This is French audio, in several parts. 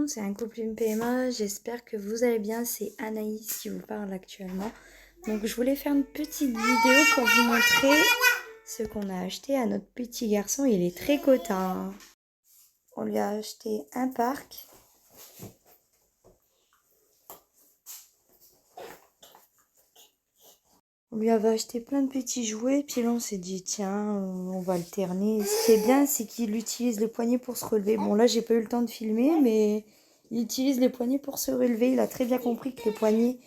monde, c'est un couple une PMA, j'espère que vous allez bien, c'est Anaïs qui vous parle actuellement. Donc je voulais faire une petite vidéo pour vous montrer ce qu'on a acheté à notre petit garçon, il est très cotin. On lui a acheté un parc. On lui avait acheté plein de petits jouets, puis là on s'est dit tiens, on va alterner. Ce qui est bien, c'est qu'il utilise les poignets pour se relever. Bon là j'ai pas eu le temps de filmer, mais il utilise les poignets pour se relever. Il a très bien compris que les poignets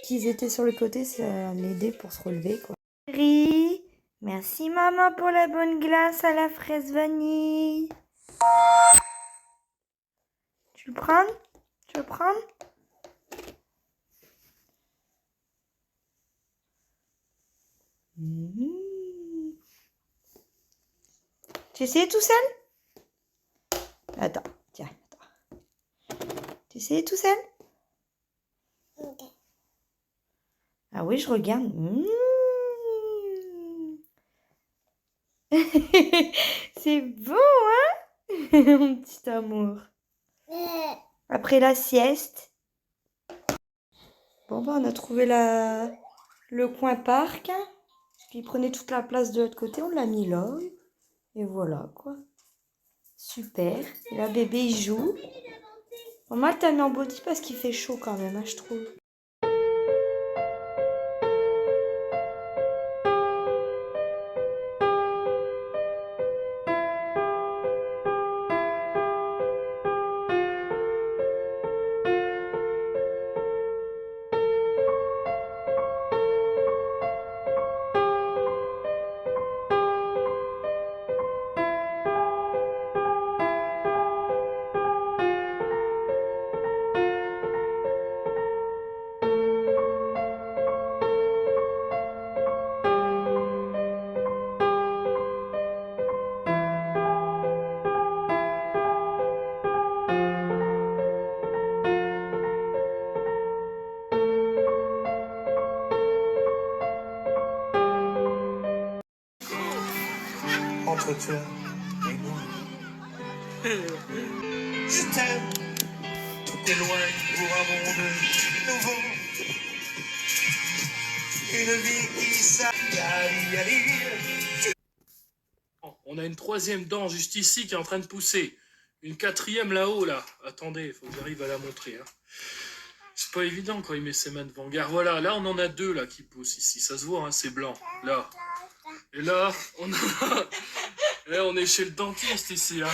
qu'ils étaient sur le côté, ça l'aidait pour se relever quoi. Chérie, merci maman pour la bonne glace à la fraise vanille. Tu le prends? Tu veux le prendre? Tu essayes tout seul? Attends, tiens, attends. Tu essayes tout seul? Ah oui, je regarde. C'est bon, hein? Mon petit amour. Après la sieste. Bon, bah, on a trouvé le coin parc. Puis il prenait toute la place de l'autre côté. On l'a mis là. Et voilà, quoi. Super. Et là, bébé, il joue. Maman, elle t'a mis en body parce qu'il fait chaud quand même, hein, je trouve. Entre toi et moi, je t'aime. Tout est loin pour un monde nouveau. Une vie qui s'appelle. On a une troisième dent juste ici qui est en train de pousser. Une quatrième là-haut, là. Attendez, il faut que j'arrive à la montrer. Hein. C'est pas évident quand il met ses mains devant. Regarde, voilà, là on en a deux là qui poussent ici. Ça se voit, hein, c'est blanc. Là. Et là, là, on est chez le dentiste ici. Hein.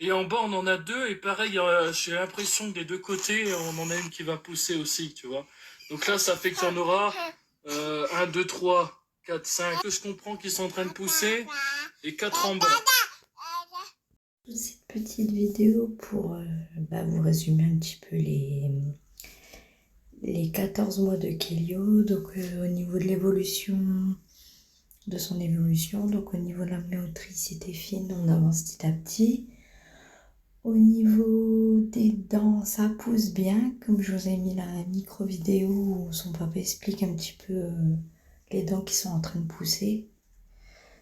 Et en bas, on en a deux. Et pareil, j'ai l'impression que des deux côtés, on en a une qui va pousser aussi, tu vois. Donc là, ça fait qu'il y en aura 1, 2, 3, 4, 5. Que je comprends qu'ils sont en train de pousser. Et 4 en bas. Cette petite vidéo pour vous résumer un petit peu les 14 mois de Kélio. Donc au niveau de l'évolution, de son évolution, donc au niveau de la motricité fine, on avance petit à petit. Au niveau des dents, ça pousse bien, comme je vous ai mis la micro vidéo où son papa explique un petit peu les dents qui sont en train de pousser.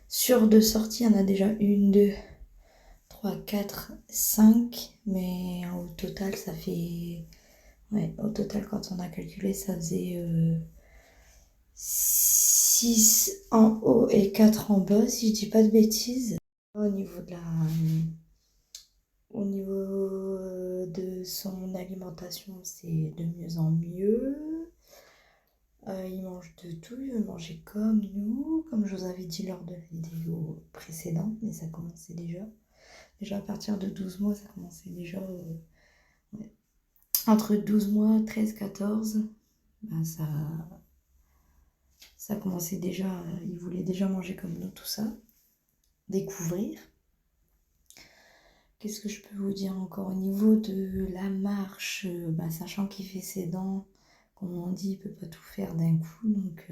Sur deux sorties, il y en a déjà 1, 2, 3, 4, 5, mais au total, ça fait... Ouais, au total, quand on a calculé, ça faisait 6 en haut et 4 en bas, si je dis pas de bêtises. Au niveau de son alimentation, c'est de mieux en mieux. Il mange de tout, il veut manger comme nous, comme je vous avais dit lors de la vidéo précédente, mais ça commençait déjà. Déjà à partir de 12 mois, ça commençait déjà... Ouais. Entre 12 mois, 13, 14, ça commençait déjà, il voulait déjà manger comme nous, tout ça. Découvrir. Qu'est-ce que je peux vous dire encore au niveau de la marche, sachant qu'il fait ses dents, comme on dit, il peut pas tout faire d'un coup, donc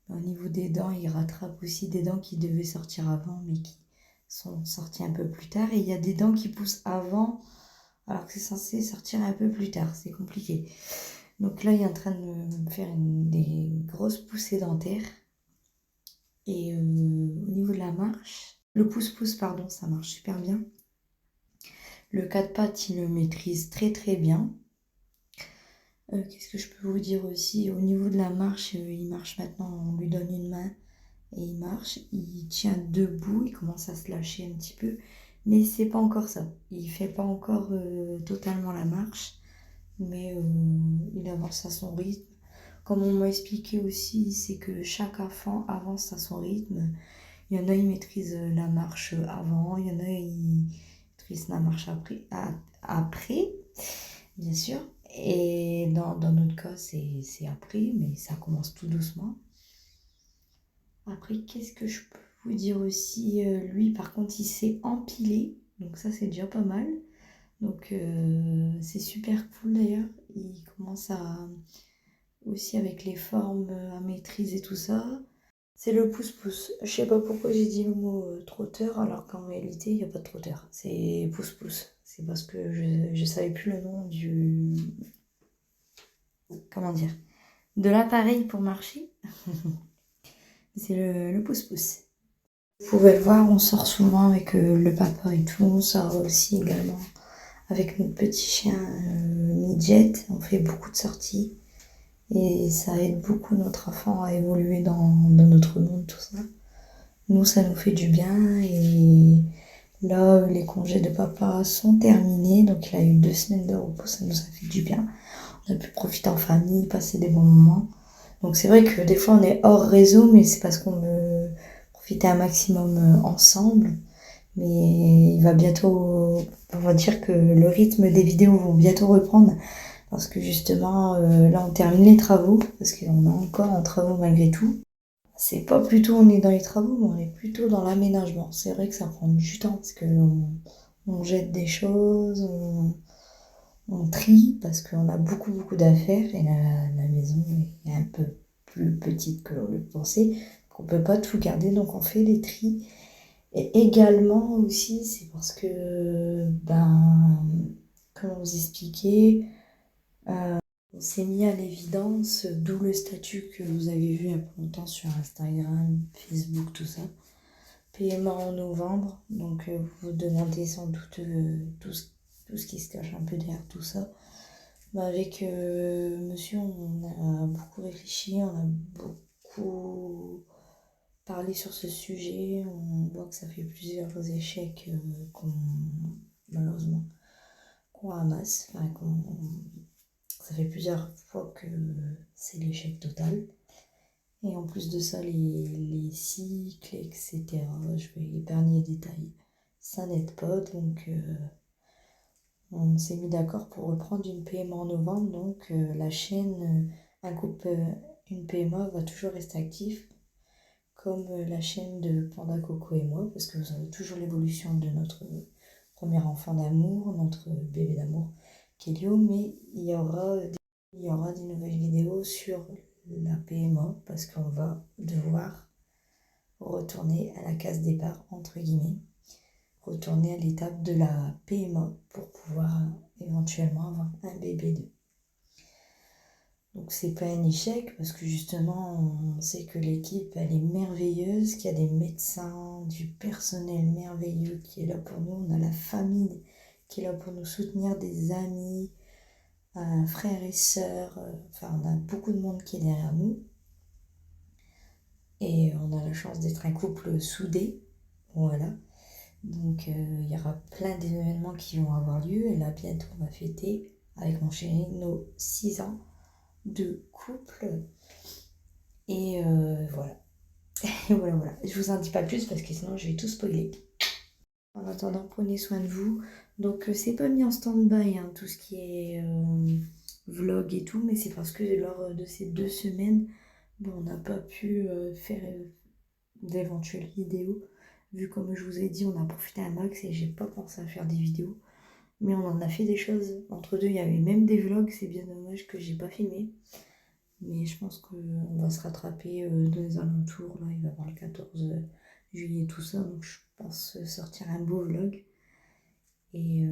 au niveau des dents, il rattrape aussi des dents qui devaient sortir avant, mais qui sont sorties un peu plus tard. Et il y a des dents qui poussent avant, alors que c'est censé sortir un peu plus tard, c'est compliqué. Donc là, il est en train de me faire des grosses poussées dentaires. Et au niveau de la marche, le pouce-pouce, pardon, ça marche super bien. Le 4 pattes, il le maîtrise très très bien. Qu'est-ce que je peux vous dire aussi? Au niveau de la marche, il marche maintenant, on lui donne une main et il marche. Il tient debout, il commence à se lâcher un petit peu. Mais c'est pas encore ça. Il fait pas encore totalement la marche. Mais il avance à son rythme. Comme on m'a expliqué aussi, c'est que chaque enfant avance à son rythme. Il y en a, ils maîtrisent la marche avant, il y en a, ils maîtrisent la marche après, bien sûr. Et dans notre cas, c'est après, mais ça commence tout doucement. Après, qu'est-ce que je peux vous dire aussi? Lui, par contre, il sait empiler, donc ça, c'est déjà pas mal. Donc, c'est super cool d'ailleurs. Il commence à aussi avec les formes à maîtriser tout ça. C'est le pouce-pouce. Je sais pas pourquoi j'ai dit le mot trotteur alors qu'en réalité il n'y a pas de trotteur. C'est pouce-pouce. C'est parce que je savais plus le nom du. Comment dire? De l'appareil pour marcher. C'est le pouce-pouce. Vous pouvez le voir, on sort souvent avec le papa et tout. On sort aussi également avec notre petit chien Midget. On fait beaucoup de sorties. Et ça aide beaucoup notre enfant à évoluer dans notre monde, tout ça. Nous, ça nous fait du bien. Et là, les congés de papa sont terminés. Donc, il a eu 2 semaines de repos. Ça nous a fait du bien. On a pu profiter en famille, passer des bons moments. Donc, c'est vrai que des fois, on est hors réseau, mais c'est parce qu'on veut profiter un maximum ensemble. Mais il va bientôt... On va dire que le rythme des vidéos vont bientôt reprendre. Parce que justement, là, on termine les travaux, parce qu'on est encore en travaux malgré tout. C'est pas plutôt on est dans les travaux, mais on est plutôt dans l'aménagement. C'est vrai que ça prend du temps, parce on jette des choses, on trie, parce qu'on a beaucoup d'affaires, et la maison est un peu plus petite que l'on le pensait. On peut pas tout garder, donc on fait des tris. Et également aussi, c'est parce que, comme vous expliquez, on s'est mis à l'évidence, d'où le statut que vous avez vu il y a pas longtemps sur Instagram, Facebook, tout ça. Paiement en novembre, donc vous vous demandez sans doute tout ce qui se cache un peu derrière tout ça. Avec monsieur, on a beaucoup réfléchi, on a beaucoup parlé sur ce sujet. On voit que ça fait plusieurs échecs malheureusement, qu'on ramasse, ça fait plusieurs fois que c'est l'échec total. Et en plus de ça, les cycles, etc. Je vais épargner les détails. Ça n'aide pas, donc on s'est mis d'accord pour reprendre une PMA en novembre. Donc la chaîne Un couple, une PMA va toujours rester active, comme la chaîne de Panda Coco et moi, parce que vous avez toujours l'évolution de notre premier enfant d'amour, notre bébé d'amour, Kelio, mais il y aura des nouvelles vidéos sur la PMA parce qu'on va devoir retourner à la case départ, entre guillemets, retourner à l'étape de la PMA pour pouvoir éventuellement avoir un bébé 2. Donc c'est pas un échec parce que justement on sait que l'équipe elle est merveilleuse, qu'il y a des médecins, du personnel merveilleux qui est là pour nous, on a la famille qui est là pour nous soutenir, des amis, frères et sœurs, on a beaucoup de monde qui est derrière nous. Et on a la chance d'être un couple soudé, voilà. Donc il y aura plein d'événements qui vont avoir lieu. Et là bientôt on va fêter avec mon chéri nos 6 ans de couple. Et voilà. Et voilà. Je vous en dis pas plus parce que sinon je vais tout spoiler. En attendant, prenez soin de vous. Donc c'est pas mis en stand-by tout ce qui est vlog et tout, mais c'est parce que lors de ces 2 semaines, on n'a pas pu faire d'éventuelles vidéos. Vu comme je vous ai dit, on a profité un max et j'ai pas pensé à faire des vidéos. Mais on en a fait des choses. Entre deux, il y avait même des vlogs. C'est bien dommage que j'ai pas filmé. Mais je pense qu'on va se rattraper dans les alentours. Là, il va y avoir le 14 juillet, tout ça. Donc je pense sortir un beau vlog. Et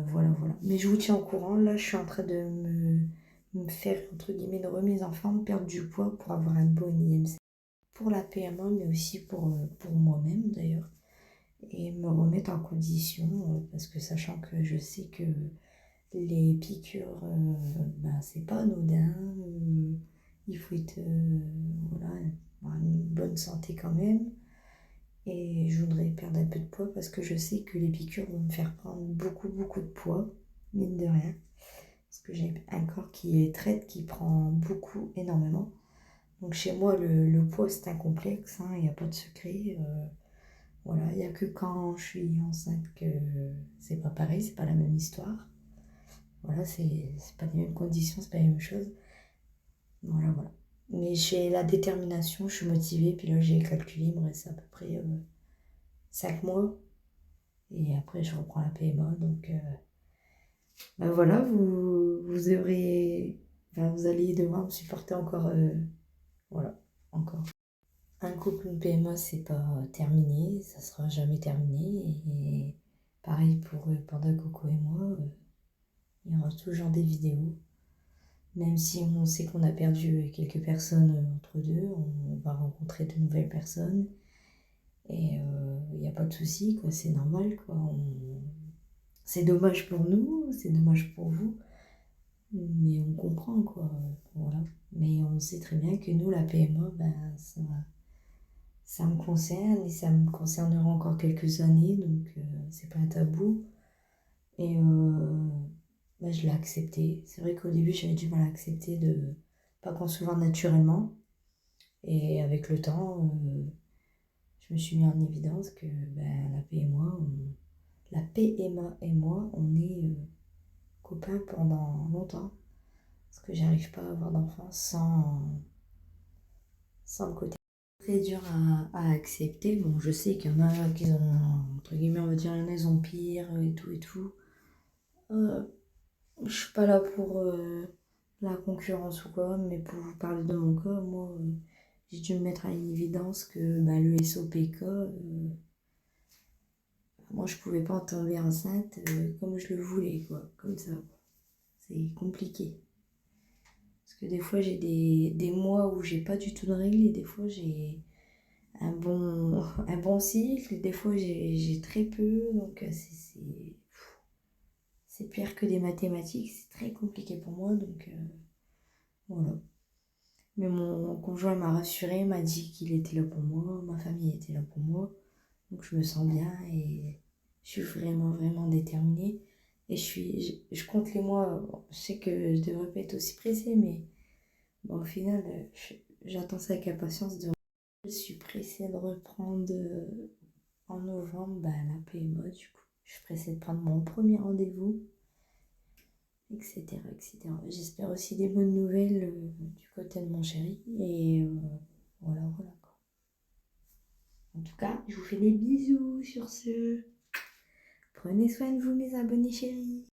voilà. Mais je vous tiens au courant. Là, je suis en train de me faire, entre guillemets, une remise en forme, perdre du poids pour avoir un bon IMC. Pour la PMA, mais aussi pour moi-même d'ailleurs. et me remettre en condition, parce que sachant que je sais que les piqûres, c'est pas anodin, il faut être, voilà, avoir une bonne santé quand même. Et je voudrais perdre un peu de poids parce que je sais que les piqûres vont me faire prendre beaucoup, beaucoup de poids, mine de rien. Parce que j'ai un corps qui est traite, qui prend beaucoup, énormément. Donc chez moi, le poids, c'est un complexe, hein, il n'y a pas de secret. Voilà, il n'y a que quand je suis enceinte que c'est pas pareil, c'est pas la même histoire. Voilà, c'est pas les mêmes conditions, c'est pas la même chose. Voilà, voilà. Mais j'ai la détermination, je suis motivée, puis là j'ai calculé, il me reste à peu près 5 mois. Et après je reprends la PMA, donc voilà, vous devrez, vous allez devoir me supporter encore, voilà, encore. Un couple, une PMA, c'est pas terminé, ça sera jamais terminé. Et pareil pour Panda Coco et moi, il y aura toujours des vidéos. Même si on sait qu'on a perdu quelques personnes entre deux, on va rencontrer de nouvelles personnes. Et il n'y a pas de souci, quoi, c'est normal, quoi. C'est dommage pour nous, c'est dommage pour vous, mais on comprend, quoi. Voilà. Mais on sait très bien que nous, la PMA, ça me concerne et ça me concernera encore quelques années, donc c'est pas un tabou. Et je l'ai accepté. C'est vrai qu'au début, j'avais du mal à accepter de pas concevoir naturellement. Et avec le temps, je me suis mis en évidence que la PMA et moi, on est copains pendant longtemps. Parce que j'arrive pas à avoir d'enfant sans le côté très dur à accepter. Bon, je sais qu'il y en a qui ont, entre guillemets, on va dire, il y en a, ils ont pire et tout et tout. Je suis pas là pour la concurrence ou quoi, mais pour vous parler de mon cas, moi, j'ai dû me mettre à une évidence que le SOPK, moi, je pouvais pas en tomber enceinte comme je le voulais, quoi, comme ça. C'est compliqué. Parce que des fois, j'ai des mois où j'ai pas du tout de règles et des fois, j'ai un bon cycle. Des fois, j'ai très peu. Donc, c'est pire que des mathématiques. C'est très compliqué pour moi. Donc, voilà. Mais mon conjoint m'a rassurée, m'a dit qu'il était là pour moi. Ma famille était là pour moi. Donc, je me sens bien et je suis vraiment, vraiment déterminée. Et je compte les mois. Bon, je sais que je devrais pas être aussi pressée, mais bon, au final, j'attends ça avec impatience. Je suis pressée de reprendre en novembre la PMA, du coup. Je suis pressée de prendre mon premier rendez-vous, etc., etc. J'espère aussi des bonnes nouvelles du côté de mon chéri. Et voilà, voilà, quoi. En tout cas, je vous fais des bisous sur ce. Prenez soin de vous, mes abonnés chéris.